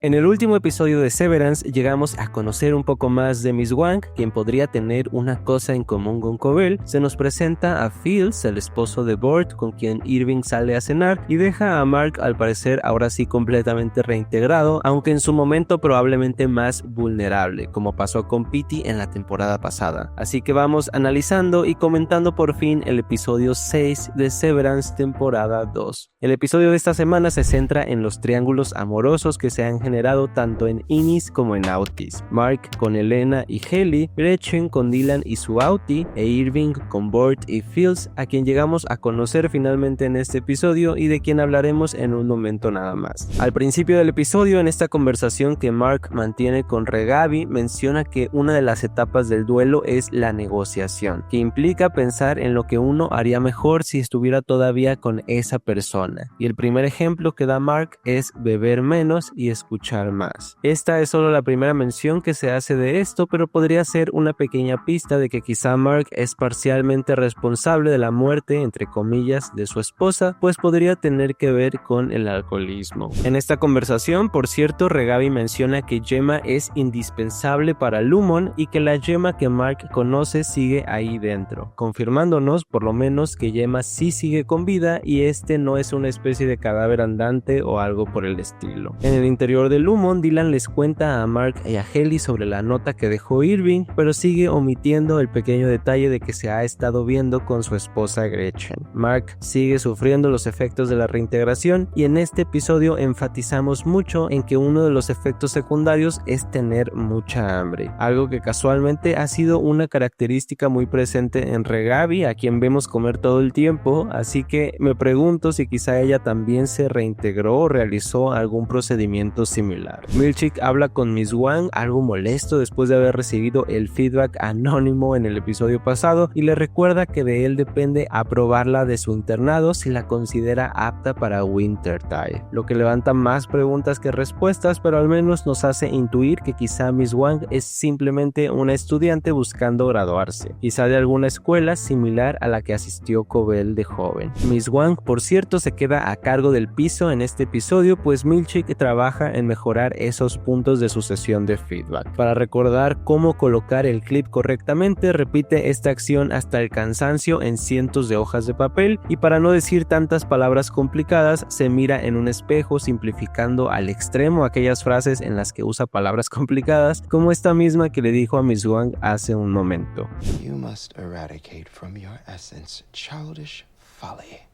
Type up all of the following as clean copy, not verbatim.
En el último episodio de Severance llegamos a conocer un poco más de Miss Wang, quien podría tener una cosa en común con Cobell. Se nos presenta a Fields, el esposo de Burt, con quien Irving sale a cenar y deja a Mark al parecer ahora sí completamente reintegrado, aunque en su momento probablemente más vulnerable, como pasó con Petey en la temporada pasada. Así que vamos analizando y comentando por fin el episodio 6 de Severance temporada 2. El episodio de esta semana se centra en los triángulos amorosos que se han generado tanto en Innis como en Autis. Mark con Elena y Haley, Gretchen con Dylan y su Auti, e Irving con Burt y Fields, a quien llegamos a conocer finalmente en este episodio y de quien hablaremos en un momento nada más. Al principio del episodio, en esta conversación que Mark mantiene con Regabi, menciona que una de las etapas del duelo es la negociación, que implica pensar en lo que uno haría mejor si estuviera todavía con esa persona. Y el primer ejemplo que da Mark es beber menos y escuchar más. Esta es solo la primera mención que se hace de esto, pero podría ser una pequeña pista de que quizá Mark es parcialmente responsable de la muerte, entre comillas, de su esposa, pues podría tener que ver con el alcoholismo. En esta conversación, por cierto, Regabi menciona que Gemma es indispensable para Lumon y que la Gemma que Mark conoce sigue ahí dentro, confirmándonos por lo menos que Gemma sí sigue con vida y este no es una especie de cadáver andante o algo por el estilo. En el interior de Lumon, Dylan les cuenta a Mark y a Haley sobre la nota que dejó Irving, pero sigue omitiendo el pequeño detalle de que se ha estado viendo con su esposa Gretchen. Mark sigue sufriendo los efectos de la reintegración y en este episodio enfatizamos mucho en que uno de los efectos secundarios es tener mucha hambre, algo que casualmente ha sido una característica muy presente en Regabi, a quien vemos comer todo el tiempo, así que me pregunto si quizá ella también se reintegró o realizó algún procedimiento similar. Milchick habla con Miss Wang algo molesto después de haber recibido el feedback anónimo en el episodio pasado y le recuerda que de él depende aprobarla de su internado si la considera apta para Wintertide, lo que levanta más preguntas que respuestas, pero al menos nos hace intuir que quizá Miss Wang es simplemente una estudiante buscando graduarse, quizá de alguna escuela similar a la que asistió Cobell de joven. Miss Wang, por cierto, se queda a cargo del piso en este episodio, pues Milchick trabaja en mejorar esos puntos de su sesión de feedback. Para recordar cómo colocar el clip correctamente, repite esta acción hasta el cansancio en cientos de hojas de papel y para no decir tantas palabras complicadas, se mira en un espejo simplificando al extremo aquellas frases en las que usa palabras complicadas, como esta misma que le dijo a Miss Wang hace un momento. You must eradicate from your essence childish folly.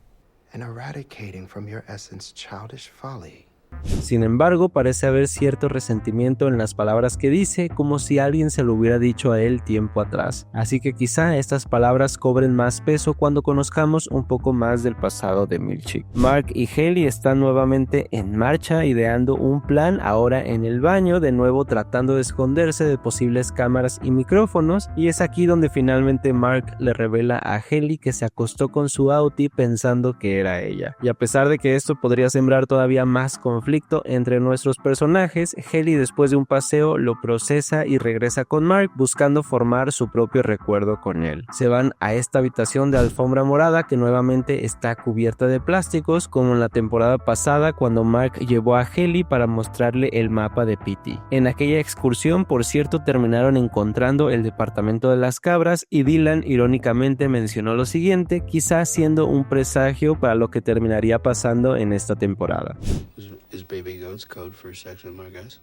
And eradicating from your essence childish folly. Sin embargo, parece haber cierto resentimiento en las palabras que dice, como si alguien se lo hubiera dicho a él tiempo atrás. Así que quizá estas palabras cobren más peso cuando conozcamos un poco más del pasado de Milchick. Mark y Haley están nuevamente en marcha, ideando un plan ahora en el baño, de nuevo tratando de esconderse de posibles cámaras y micrófonos, y es aquí donde finalmente Mark le revela a Haley que se acostó con su Auti pensando que era ella. Y a pesar de que esto podría sembrar todavía más conflicto entre nuestros personajes, Haley después de un paseo lo procesa y regresa con Mark buscando formar su propio recuerdo con él. Se van a esta habitación de alfombra morada que nuevamente está cubierta de plásticos, como en la temporada pasada cuando Mark llevó a Haley para mostrarle el mapa de Petey. En aquella excursión, por cierto, terminaron encontrando el departamento de las cabras y Dylan irónicamente mencionó lo siguiente, quizás siendo un presagio para lo que terminaría pasando en esta temporada. Is baby goats code for sex with my guys?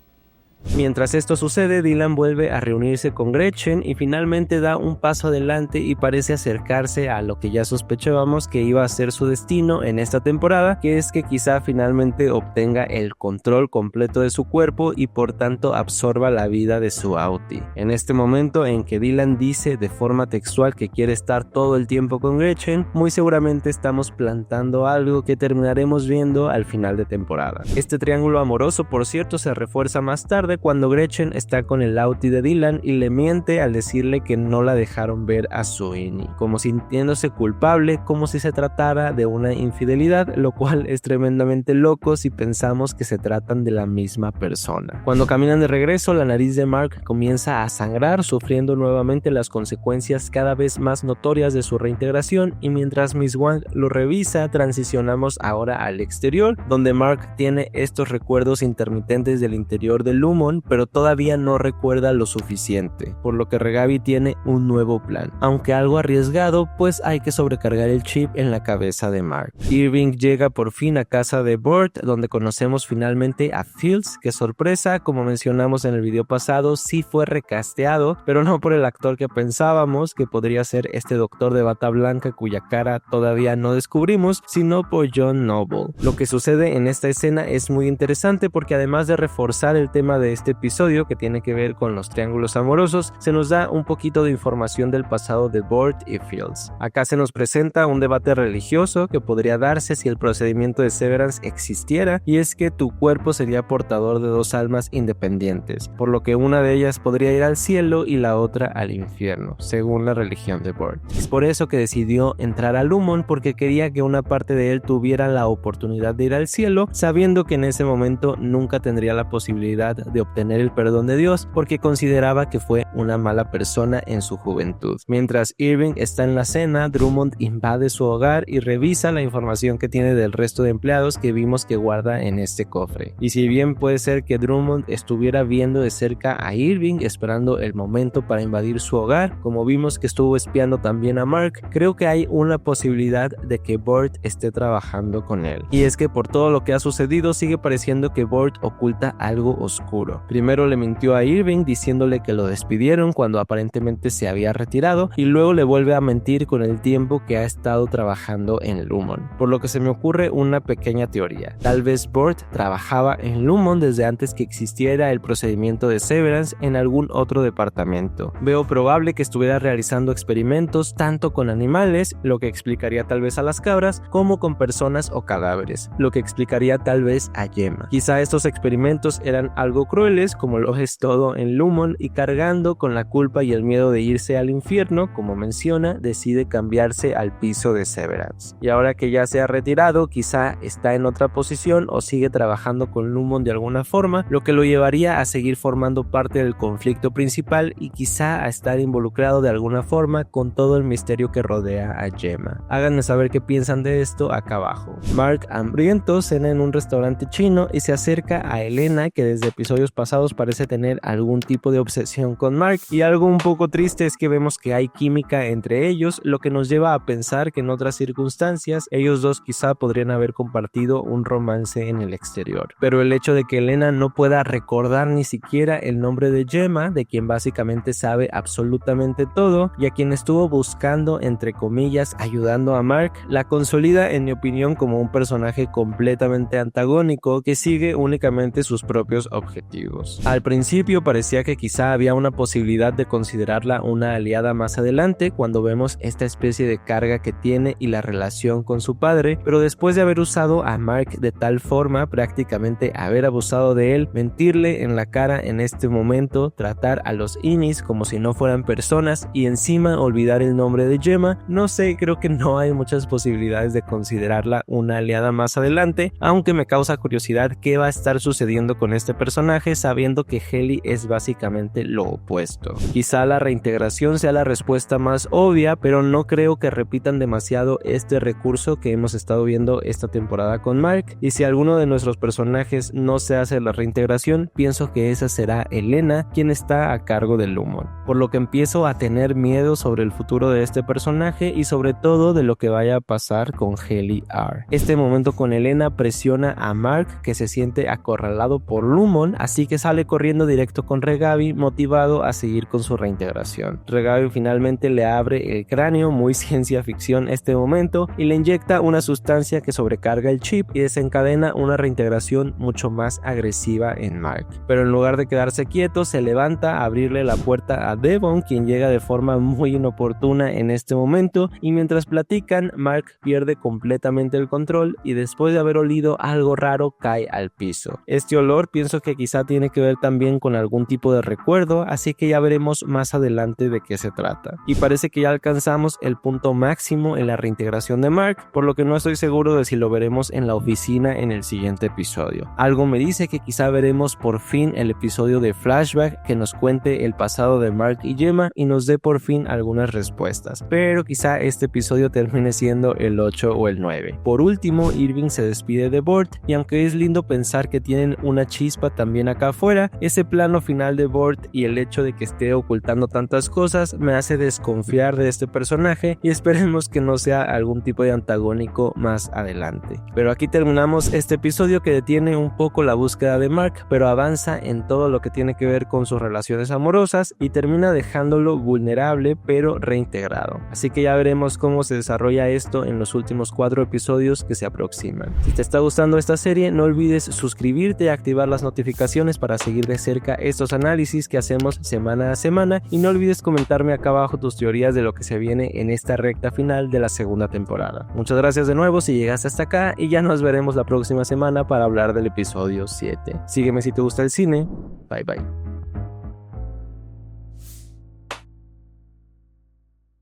Mientras esto sucede, Dylan vuelve a reunirse con Gretchen y finalmente da un paso adelante y parece acercarse a lo que ya sospechábamos que iba a ser su destino en esta temporada, que es que quizá finalmente obtenga el control completo de su cuerpo y por tanto absorba la vida de su Auti. En este momento en que Dylan dice de forma textual que quiere estar todo el tiempo con Gretchen, muy seguramente estamos plantando algo que terminaremos viendo al final de temporada. Este triángulo amoroso, por cierto, se refuerza más tarde tarde cuando Gretchen está con el Audi de Dylan y le miente al decirle que no la dejaron ver a Sweeney, como sintiéndose culpable, como si se tratara de una infidelidad, lo cual es tremendamente loco si pensamos que se tratan de la misma persona. Cuando caminan de regreso, la nariz de Mark comienza a sangrar, sufriendo nuevamente las consecuencias cada vez más notorias de su reintegración, y mientras Miss Wang lo revisa, transicionamos ahora al exterior, donde Mark tiene estos recuerdos intermitentes del interior del Lumon, pero todavía no recuerda lo suficiente, por lo que Regavi tiene un nuevo plan, aunque algo arriesgado, pues hay que sobrecargar el chip en la cabeza de Mark. Irving llega por fin a casa de Burt, donde conocemos finalmente a Fields, que sorpresa, como mencionamos en el video pasado, sí fue recasteado, pero no por el actor que pensábamos que podría ser este doctor de bata blanca cuya cara todavía no descubrimos, sino por John Noble. Lo que sucede en esta escena es muy interesante porque además de reforzar el tema de este episodio que tiene que ver con los triángulos amorosos, se nos da un poquito de información del pasado de Burt y Fields. Acá se nos presenta un debate religioso que podría darse si el procedimiento de Severance existiera, y es que tu cuerpo sería portador de dos almas independientes, por lo que una de ellas podría ir al cielo y la otra al infierno, según la religión de Burt. Es por eso que decidió entrar al Lumon, porque quería que una parte de él tuviera la oportunidad de ir al cielo, sabiendo que en ese momento nunca tendría la posibilidad de obtener el perdón de Dios, porque consideraba que fue una mala persona en su juventud. Mientras Irving está en la cena, Drummond invade su hogar y revisa la información que tiene del resto de empleados que vimos que guarda en este cofre. Y si bien puede ser que Drummond estuviera viendo de cerca a Irving esperando el momento para invadir su hogar, como vimos que estuvo espiando también a Mark, creo que hay una posibilidad de que Burt esté trabajando con él. Y es que por todo lo que ha sucedido sigue pareciendo que Burt oculta algo oscuro. Primero le mintió a Irving diciéndole que lo despidieron cuando aparentemente se había retirado, y luego le vuelve a mentir con el tiempo que ha estado trabajando en Lumon. Por lo que se me ocurre una pequeña teoría. Tal vez Burt trabajaba en Lumon desde antes que existiera el procedimiento de Severance en algún otro departamento. Veo probable que estuviera realizando experimentos tanto con animales, lo que explicaría tal vez a las cabras, como con personas o cadáveres, lo que explicaría tal vez a Gemma. Quizá estos experimentos eran algo crueles, como lo es todo en Lumon, y cargando con la culpa y el miedo de irse al infierno, como menciona, decide cambiarse al piso de Severance. Y ahora que ya se ha retirado, quizá está en otra posición o sigue trabajando con Lumon de alguna forma, lo que lo llevaría a seguir formando parte del conflicto principal y quizá a estar involucrado de alguna forma con todo el misterio que rodea a Gemma. Háganme saber qué piensan de esto acá abajo. Mark, hambriento, cena en un restaurante chino y se acerca a Elena, que desde episodios pasados parece tener algún tipo de obsesión con Mark, y algo un poco triste es que vemos que hay química entre ellos, lo que nos lleva a pensar que en otras circunstancias ellos dos quizá podrían haber compartido un romance en el exterior. Pero el hecho de que Elena no pueda recordar ni siquiera el nombre de Gemma, de quien básicamente sabe absolutamente todo y a quien estuvo buscando, entre comillas, ayudando a Mark, la consolida en mi opinión como un personaje completamente antagónico que sigue únicamente sus propios objetivos. Al principio parecía que quizá había una posibilidad de considerarla una aliada más adelante cuando vemos esta especie de carga que tiene y la relación con su padre, pero después de haber usado a Mark de tal forma, prácticamente haber abusado de él, mentirle en la cara en este momento, tratar a los Innis como si no fueran personas y encima olvidar el nombre de Gemma, no sé, creo que no hay muchas posibilidades de considerarla una aliada más adelante, aunque me causa curiosidad qué va a estar sucediendo con este personaje sabiendo que Helly es básicamente lo opuesto. Quizá la reintegración sea la respuesta más obvia, pero no creo que repitan demasiado este recurso que hemos estado viendo esta temporada con Mark, y si alguno de nuestros personajes no se hace la reintegración, pienso que esa será Elena quien está a cargo del Lumon, por lo que empiezo a tener miedo sobre el futuro de este personaje y sobre todo de lo que vaya a pasar con Helly R. Este momento con Elena presiona a Mark, que se siente acorralado por Lumon, así que sale corriendo directo con Regavi, motivado a seguir con su reintegración. Regavi finalmente le abre el cráneo, muy ciencia ficción este momento, y le inyecta una sustancia que sobrecarga el chip y desencadena una reintegración mucho más agresiva en Mark. Pero en lugar de quedarse quieto, se levanta a abrirle la puerta a Devon, quien llega de forma muy inoportuna en este momento, y mientras platican, Mark pierde completamente el control y después de haber olido algo raro cae al piso. Este olor pienso que quizá quizá tiene que ver también con algún tipo de recuerdo, así que ya veremos más adelante de qué se trata. Y parece que ya alcanzamos el punto máximo en la reintegración de Mark, por lo que no estoy seguro de si lo veremos en la oficina en el siguiente episodio. Algo me dice que quizá veremos por fin el episodio de Flashback que nos cuente el pasado de Mark y Gemma y nos dé por fin algunas respuestas, pero quizá este episodio termine siendo el 8 o el 9. Por último, Irving se despide de Bort y aunque es lindo pensar que tienen una chispa también acá afuera, ese plano final de Bort y el hecho de que esté ocultando tantas cosas me hace desconfiar de este personaje y esperemos que no sea algún tipo de antagónico más adelante. Pero aquí terminamos este episodio que detiene un poco la búsqueda de Mark, pero avanza en todo lo que tiene que ver con sus relaciones amorosas y termina dejándolo vulnerable pero reintegrado. Así que ya veremos cómo se desarrolla esto en los últimos 4 episodios que se aproximan. Si te está gustando esta serie, no olvides suscribirte y activar las notificaciones para seguir de cerca estos análisis que hacemos semana a semana y no olvides comentarme acá abajo tus teorías de lo que se viene en esta recta final de la segunda temporada. Muchas gracias de nuevo si llegaste hasta acá y ya nos veremos la próxima semana para hablar del episodio 7. Sígueme si te gusta el cine. Bye bye.